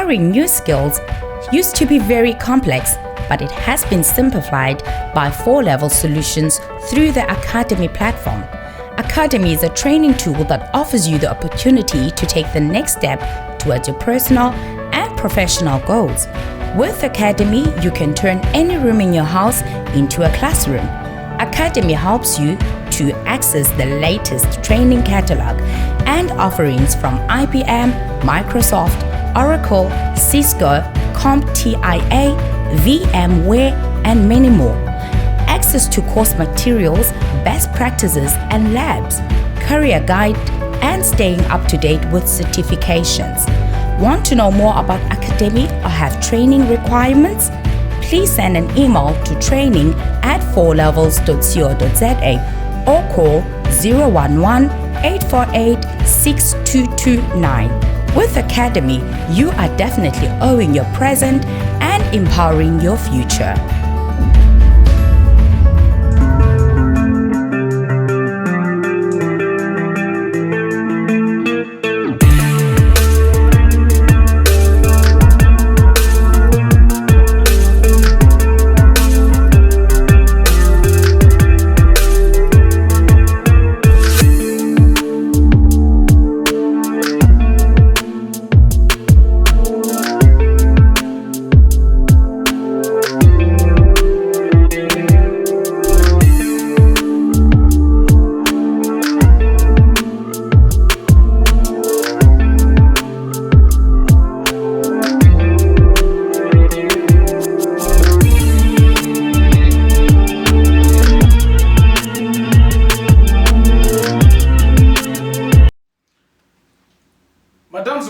Acquiring new skills used to be very complex, but it has been simplified by 4-level solutions through the Academy platform. Academy is a training tool that offers you the opportunity to take the next step towards your personal and professional goals. With Academy, you can turn any room in your house into a classroom. Academy helps you to access the latest training catalog and offerings from IBM, Microsoft, Oracle, Cisco, CompTIA, VMware, and many more. Access to course materials, best practices and labs, career guide, and staying up to date with certifications. Want to know more about Academy or have training requirements? Please send an email to training@4levels.co.za or call 011-848-6229. With Academy, you are definitely owning your present and empowering your future.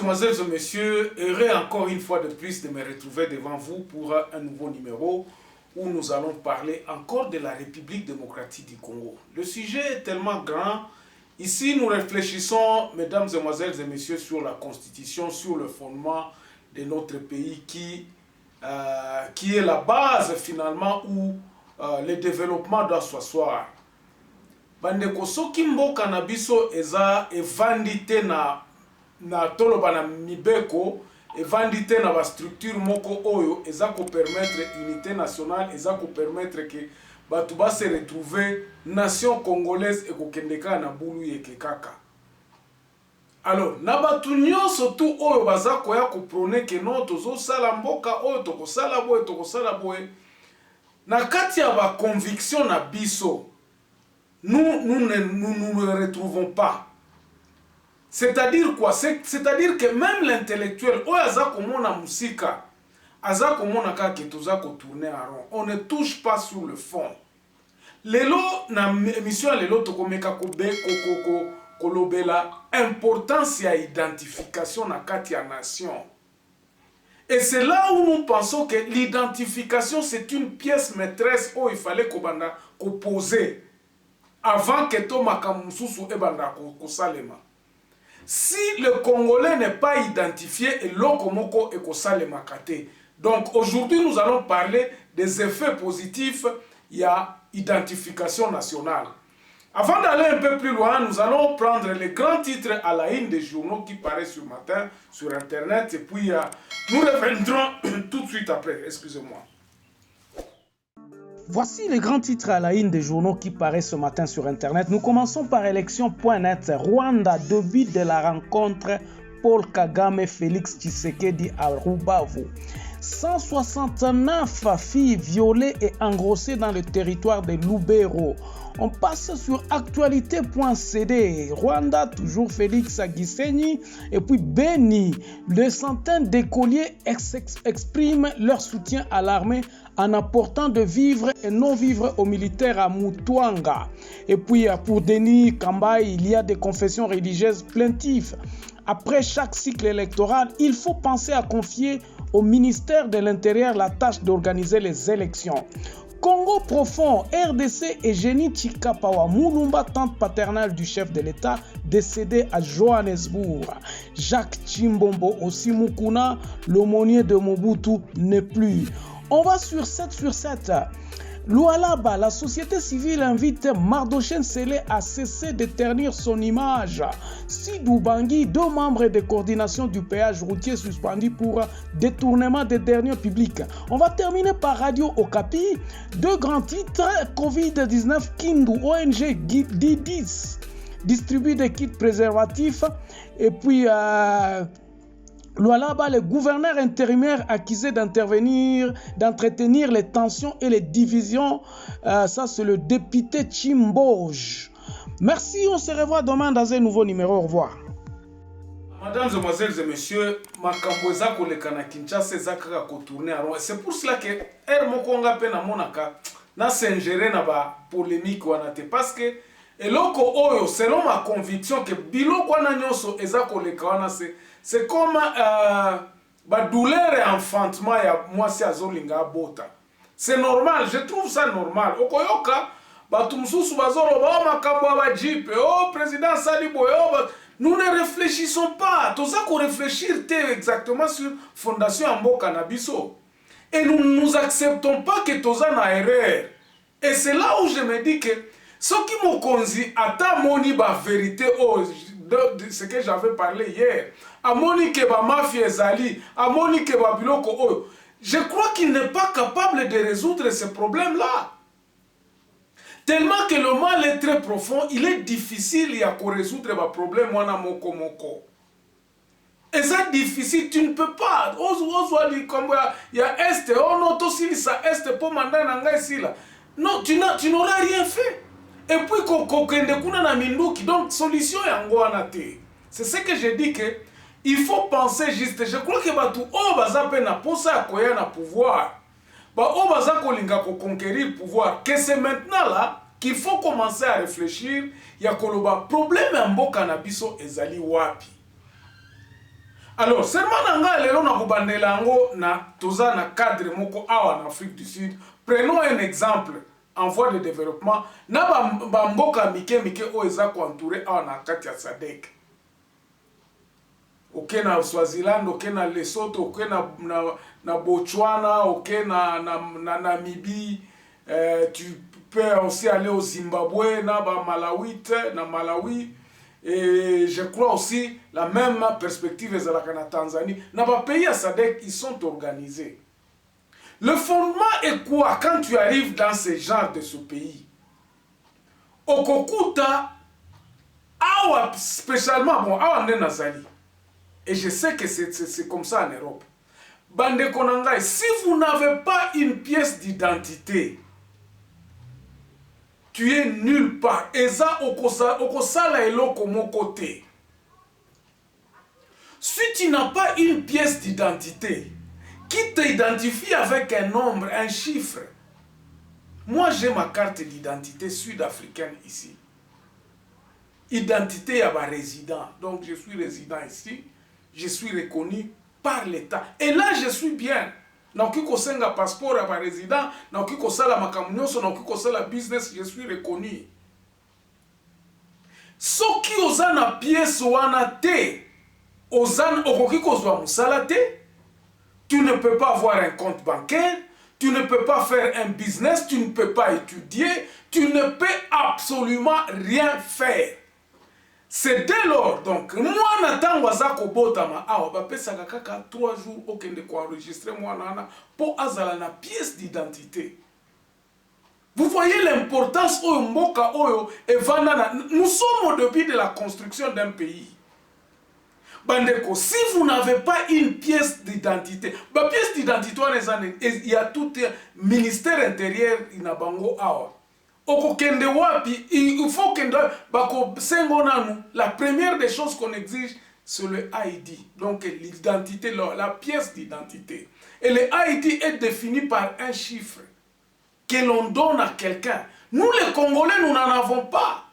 Mesdemoiselles et messieurs, heureux encore une fois de plus de me retrouver devant vous pour un nouveau numéro où nous allons parler encore de la République démocratique du Congo. Le sujet est tellement grand. Ici, nous réfléchissons, mesdames, mesdemoiselles et messieurs, sur la Constitution, sur le fondement de notre pays qui est la base finalement où le développement doit s'asseoir. Bandeko soki mboka na biso eza evandite na toloba na mibeko evandite na ba structure moko oyo eza ko permettre unité nationale, eza ko permettre que batu ba se retrouver nation congolaise et ko kendeka na bulu yeke kaka. Alors na batu nyonso tu oyo baza ko ya ko prôner que non tozo sala mboka oyo toko sala boye na kati ya ba conviction na biso nous ne retrouvons pas. C'est-à-dire quoi? C'est-à-dire que même l'intellectuel, on ne touche pas sur le fond. Lelo na émission lelo tokomeka kolobela importance ya identification na kati ya nation. Et c'est là où nous pensons que l'identification c'est une pièce maîtresse où il fallait qu'on poser avant que to makamususu ebanda ko salema. Si le Congolais n'est pas identifié, et l'Okomoko est Kosalema Kate. Donc aujourd'hui, nous allons parler des effets positifs, il y a identification nationale. Avant d'aller un peu plus loin, nous allons prendre les grands titres à la une des journaux qui paraissent ce matin sur Internet. Et puis, nous reviendrons tout de suite après. Excusez-moi. Voici les grands titres à la une des journaux qui paraissent ce matin sur Internet. Nous commençons par élection.net. Rwanda, début de la rencontre Paul Kagame, Félix Tshisekedi à Rubavu. 169 filles violées et engrossées dans le territoire de Lubero. On passe sur actualité.cd. Rwanda, toujours Félix Gisenyi. Et puis Beni, des centaines d'écoliers expriment leur soutien à l'armée en apportant de vivres et non-vivres aux militaires à Mutwanga. Et puis pour Denis Kambaï, il y a des confessions religieuses plaintives. Après chaque cycle électoral, il faut penser à confier au ministère de l'Intérieur la tâche d'organiser les élections. Congo profond, RDC et Génie Chikapawa Mulumba, tante paternelle du chef de l'État, décédé à Johannesburg. Jacques Chimbombo Osimukuna, l'aumônier de Mobutu, n'est plus. On va sur 7 sur 7. Lualaba, la société civile invite Mardochène Sélé à cesser de ternir son image. Sidou Bangui, 2 membres de coordination du péage routier suspendus pour détournement des derniers publics. On va terminer par Radio Okapi. 2 grands titres, Covid-19, Kindu, ONG Didis, distribue des kits préservatifs. Et puis... Lualaba, le gouverneur intérimaire accusé d'entretenir les tensions et les divisions. Ça, c'est le député Chimboj. Merci, on se revoit demain dans un nouveau numéro. Au revoir. Mesdames, Demoiselles et Messieurs, makambo eza koleka na Kinshasa eza kaka kotourner à rond. C'est pour cela que Moko nga pe na monaka na s'ingérer na ba polémique wana te parce que eloko oyo selon ma conviction que biloko wana nyonso eza koleka wana c'est comme ba douleur et enfantement ya mwasi azolinga bota. C'est normal, je trouve ça normal. Okoyoka batu mususu bazoloba makambo ba jipe, oh président Salibo, nous ne réfléchissons pas. Tout ça qu'on réfléchir exactement sur Fondation Ambo Cannabiso. Et nous ne nous acceptons pas que tout ça n'a erreur. Et c'est là où je me dis que ce qui me conduit à ta moni ba vérité de ce que j'avais parlé hier, à moni que ba mafia ezali, à moni que ba biloko oyo, je crois qu'il n'est pas capable de résoudre ce problème-là. Tellement que le mal est très profond, il est difficile à résoudre le problème. Et ça difficile, tu ne peux pas. Il y a Est, on autosili ça Est pour mandat ici là. Non, tu n'auras rien fait. Et puis donc solution est. C'est ce que je dis que il faut penser juste. Je crois que pour ça pouvoir. Conquérir le pouvoir, que c'est maintenant là qu'il faut commencer à réfléchir. Il y a un problème en Mboka na biso ezali wapi. Alors, seulement nanga lelo na kubandela ngo na toza na cadre moko awa en Afrique du Sud. Prenons un exemple en voie de développement. Na ba mboka mike o eza ko entouré awa na kati ya SADC. Ok na Swaziland, ok na Lesotho, ok na Botswana, ok na Namibie, tu peux aussi aller au Zimbabwe, na Malawi, et je crois aussi la même perspective est la Tanzanie. Na ba pays à SADC, ils sont organisés. Le fondement est quoi quand tu arrives dans ce genre de ce pays? Okokuta, awa spécialement, bon, awa Nazali. Et je sais que c'est comme ça en Europe. Bande Konangai, si vous n'avez pas une pièce d'identité, tu es nulle part. Eza okosala eloko mon côté. Si tu n'as pas une pièce d'identité qui t'identifie avec un nombre, un chiffre, moi j'ai ma carte d'identité sud-africaine ici. Identité à ma résident. Donc je suis résident ici. Je suis reconnu par l'État. Et là, je suis bien. Dans un passeport à ma résident, dans ma communauté, dans la business, je suis reconnu. Ce qui ont une pièce ou tu ne peux pas avoir un compte bancaire, tu ne peux pas faire un business, tu ne peux pas étudier, tu ne peux absolument rien faire. C'est dès lors, donc, moi, n'attends pas que botama, ça 3 jours, aucun de quoi enregistrer, moi, pour azala na pièce d'identité. Vous voyez l'importance oyo mboka oyo et vanana. Nous sommes au début de la construction d'un pays. Bandeko, si vous n'avez pas une pièce d'identité, pièce d'identité, il y a tout un ministère intérieur, il a bango awa. Il faut que la première des choses qu'on exige, c'est le ID. Donc l'identité, la pièce d'identité. Et le ID est défini par un chiffre que l'on donne à quelqu'un. Nous les Congolais, nous n'en avons pas.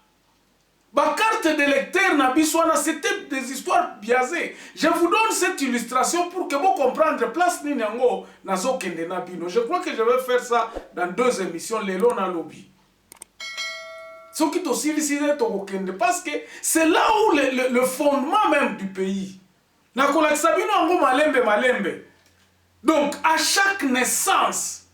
Ma carte d'électeur, c'était des histoires biaisées. Je vous donne cette illustration pour que vous compreniez place Ninyango Nazo Kende Nabino. Je crois que je vais faire ça dans 2 émissions, les Lona Lobby. Ce qui est aussi parce que c'est là où le fondement même du pays. Donc, à chaque naissance,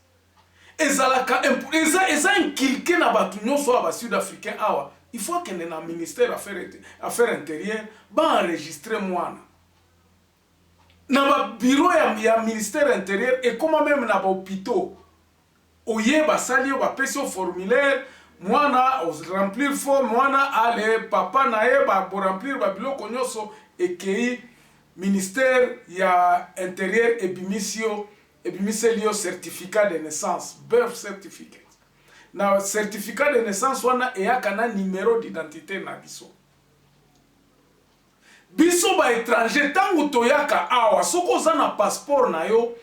eza inculqué na bato nyonso ya basud-africain awa. Il faut que na ministère affaires intérieures enregistre mwana na ba bureau ya ministère intérieur et comment même na ba hôpitaux oye basali ba pesi formulaire mwana remplir forme mwana ale papa na ye ba remplir ba biloko nyonso ekei ministère ya intérieur ebimisio certificat de naissance, birth certificate. Na certificat de naissance wana eyaka na numéro d'identité na biso. Biso ba étranger tango toyaka awa soko za na passeport na yo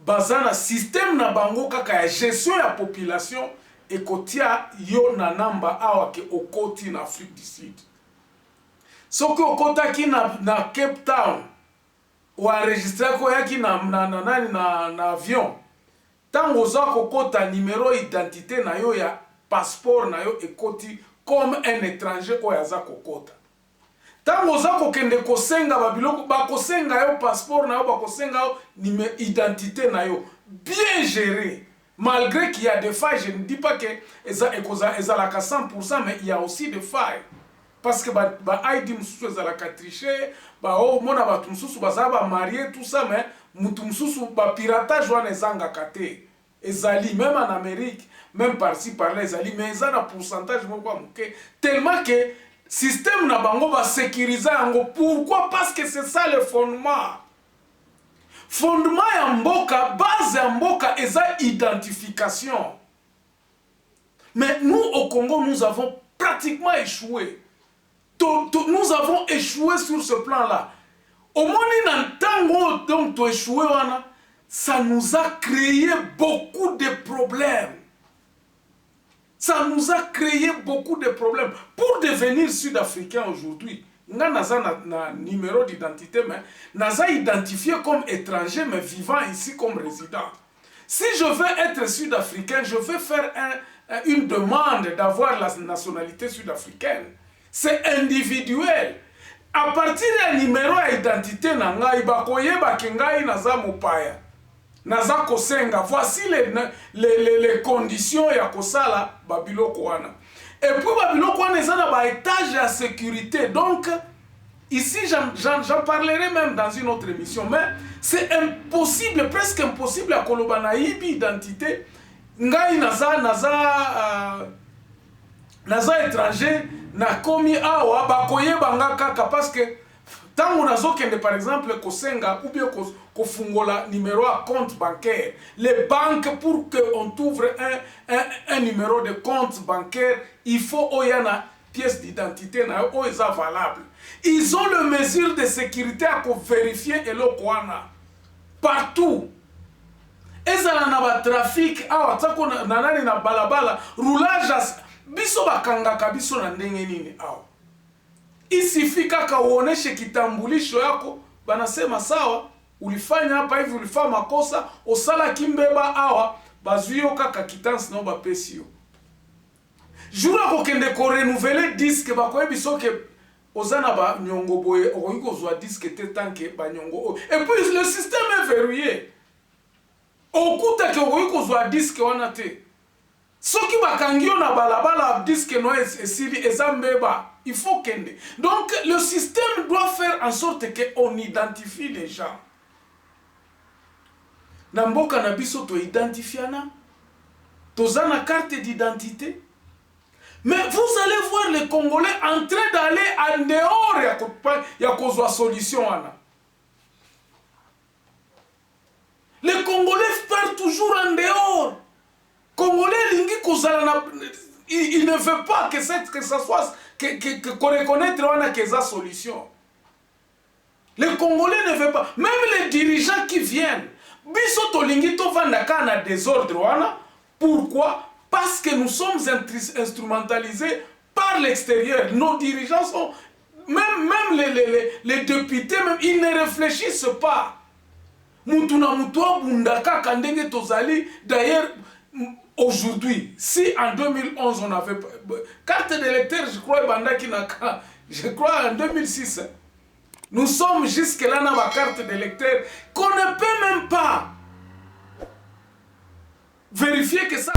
baza na système na bango kaka ya gestion ya population ekotia yo na namba awa ke okoti na Afrique du Sud. Soko okotaki na Cape Town ou enregistré ko yaki na avion tango za kokota numéro identité na yo ya passeport na yo ekoti comme un étranger ko yaza kokota tango za kokende kosenga babiloko bakosenga yo passeport na yo bakosenga yo identité na yo bien géré malgré qu'il y a des failles. Je ne dis pas que eza la 100% mais il y a aussi des failles. Parce que ba ID mususu ezalaka tricher ba mona batu mususu bazaba marié tout ça mais mutu mususu ba piratage wana ezangaka te ezali même en Amérique même par-ci par-là ezali mais eza na pourcentage moko muke tellement que système na bango ba sécuriser yango. Pourquoi? Parce que c'est ça le fondement ya mboka, base ya mboka eza identification. Mais nous au Congo nous avons pratiquement échoué. Nous avons échoué sur ce plan-là. Au moment où donc tu échoué, ça nous a créé beaucoup de problèmes. Ça nous a créé beaucoup de problèmes. Pour devenir sud-africain aujourd'hui, nous avons un numéro d'identité, mais nous avons identifié comme étranger, mais vivant ici comme résident. Si je veux être sud-africain, je veux faire une demande d'avoir la nationalité sud-africaine. C'est individuel. À partir du numéro d'identité na ngai bakoyeba ke ngai naza mopaya. Naza kosenga. Voici les conditions ya kosala babiloko wana. Et puis babiloko wana eza na ba étage ya sécurité. Donc ici j'en parlerai même dans une autre émission, mais c'est impossible, presque impossible à koloba na yibi identité. Ngai naza étranger na komi awa bakoyeba nga kaka parce que tango nazokende par exemple kosenga ou bien kofungola numéro à compte bancaire, les banques pour que on t'ouvre un numéro de compte bancaire, il faut oyana pièce d'identité na oza valable. Ils ont le mesure de sécurité à vérifier eloko wana partout. Ezala na ba trafic awa tsako na nani na balabala roulage biso bakangaka biso na ndenge nini awa. Isifi kaka uoneshe kitambulisho yako banasema sawa ulifanya hapa hivi ulifanya makosa osala kimbeba awa bazuyo kaka kitansi na bapesi yo. Jura kokende ko renouveler disque bakoyebi soke ozana ba nyongo boye okoyiko zwa disque te tanke ba nyongo. Et puis le système est verrouillé. Okuta ke okoyiko zwa disque wana te. Soki bakangio na balabala disque no esili ezambeba, il faut kende. Donc le système doit faire en sorte que on identifie les gens. Na mboka na biso to identifiana, tozana carte d'identité. Mais vous allez voir les Congolais en train d'aller en dehors ya kozwa solution wana. Les Congolais partent toujours en dehors. Congolais lingi kozala il ne veut pas que ça soit qu'on reconnaisse wana que ça solution. Les Congolais ne veulent pas. Même les dirigeants qui viennent, biso to lingi to vandaka na désordre wana. Pourquoi? Parce que nous sommes instrumentalisés par l'extérieur. Nos dirigeants sont même les députés même ils ne réfléchissent pas. Mutuna mutua bundaka kandenge tozali. D'ailleurs aujourd'hui, si en 2011 on avait carte d'électeur, je crois en 2006, nous sommes jusque là dans ma carte d'électeur qu'on ne peut même pas vérifier vérifier que ça...